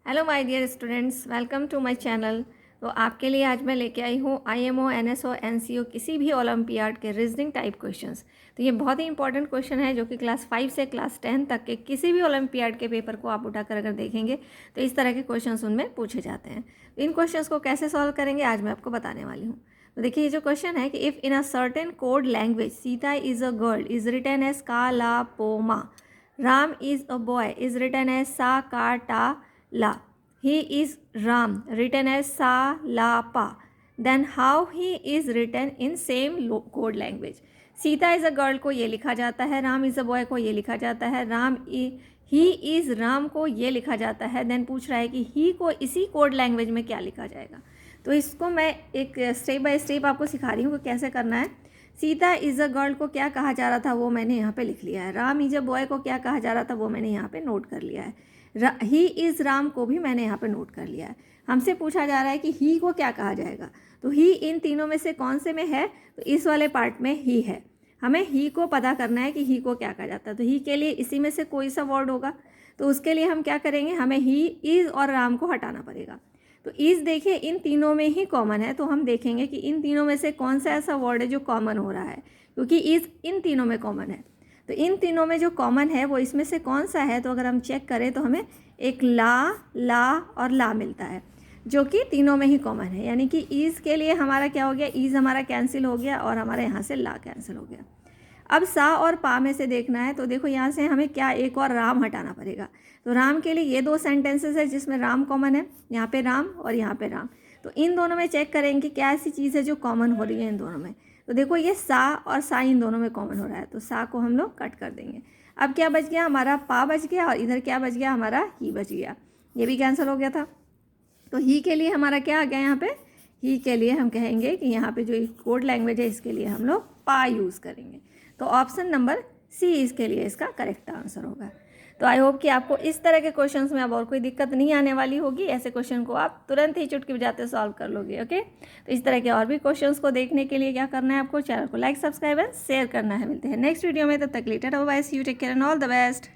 Hello my dear students, welcome to my channel. तो आपके लिए आज मैं लेके आई हूँ आईएमओ, एनएसओ, एनसीओ किसी भी ओलंपियाड के रीजनिंग टाइप क्वेश्चंस। तो ये बहुत ही इंपॉर्टेंट क्वेश्चन है जो कि क्लास 5 से क्लास 10 तक के किसी भी ओलंपियाड के पेपर को आप उठाकर अगर देखेंगे तो इस तरह के क्वेश्चंस उनमें पूछे जाते हैं। तो इन क्वेश्चंस को कैसे सॉल्व करेंगे आज मैं आपको बताने वाली हूँ। तो देखिए, ये जो क्वेश्चन है कि if in a certain code language Sita is a girl is written as का ला पो मा, Ram is a boy is written as सा का टा ला, he is Ram written as Sa La Pa, then how he is written in same code language। Sita is a girl को ये लिखा जाता है, राम इज़ अ बॉय को ये लिखा जाता है, ही इज़ राम को ये लिखा जाता है। देन पूछ रहा है कि ही को इसी कोड लैंग्वेज में क्या लिखा जाएगा। तो इसको मैं एक स्टेप बाय स्टेप आपको सिखा रही हूँ कि कैसे करना है। सीता इज़ अ गर्ल को क्या कहा जा रहा था वो मैंने यहाँ पे लिख लिया है। राम इज़ अ बॉय को क्या कहा जा रहा था वो मैंने यहाँ पे नोट कर लिया है। ही इज़ राम को भी मैंने यहाँ पे नोट कर लिया है। हमसे पूछा जा रहा है कि ही को क्या कहा जाएगा। तो ही इन तीनों में से कौन से में है, तो इस वाले पार्ट में ही है। हमें ही को पता करना है कि ही को क्या कहा जाता है। तो ही के लिए इसी में से कोई सा वर्ड होगा, तो उसके लिए हम क्या करेंगे, हमें ही, इज़ और राम को हटाना पड़ेगा। तो इज़ देखिए इन तीनों में ही कॉमन है, तो हम देखेंगे कि इन तीनों में से कौन सा ऐसा वर्ड है जो कॉमन हो रहा है, क्योंकि इज़ इन तीनों में कॉमन है। तो इन तीनों में जो कॉमन है वो इसमें से कौन सा है, तो अगर हम चेक करें तो हमें एक ला और ला मिलता है जो कि तीनों में ही कॉमन है। यानी कि ईज़ के लिए हमारा क्या हो गया, ईज़ हमारा कैंसिल हो गया और हमारे यहाँ से ला कैंसिल हो गया। अब सा और पा में से देखना है, तो देखो यहाँ से हमें क्या एक और राम हटाना पड़ेगा। तो राम के लिए ये दो सेंटेंसेस है जिसमें राम कॉमन है, यहाँ पे राम और यहाँ पे राम। तो इन दोनों में चेक करेंगे क्या ऐसी चीज़ है जो कॉमन हो रही है इन दोनों में। तो देखो ये सा और सा इन दोनों में कॉमन हो रहा है, तो सा को हम लोग कट कर देंगे। अब क्या बच गया, हमारा पा बच गया और इधर क्या बच गया, हमारा ही बच गया। ये भी कैंसिल हो गया था। तो ही के लिए हमारा क्या आ गया, यहाँ पे ही के लिए हम कहेंगे कि यहाँ पे जो कोड लैंग्वेज है इसके लिए हम लोग पा यूज़ करेंगे। तो ऑप्शन नंबर सी इसके लिए इसका करेक्ट आंसर होगा। तो आई होप कि आपको इस तरह के क्वेश्चंस में अब और कोई दिक्कत नहीं आने वाली होगी। ऐसे क्वेश्चन को आप तुरंत ही चुटकी बजाते सॉल्व कर लोगे। ओके, तो इस तरह के और भी क्वेश्चंस को देखने के लिए क्या करना है, आपको चैनल को लाइक, सब्सक्राइब एंड शेयर करना है। मिलते हैं नेक्स्ट वीडियो में, तब तक later bye, see you, take care and all the best.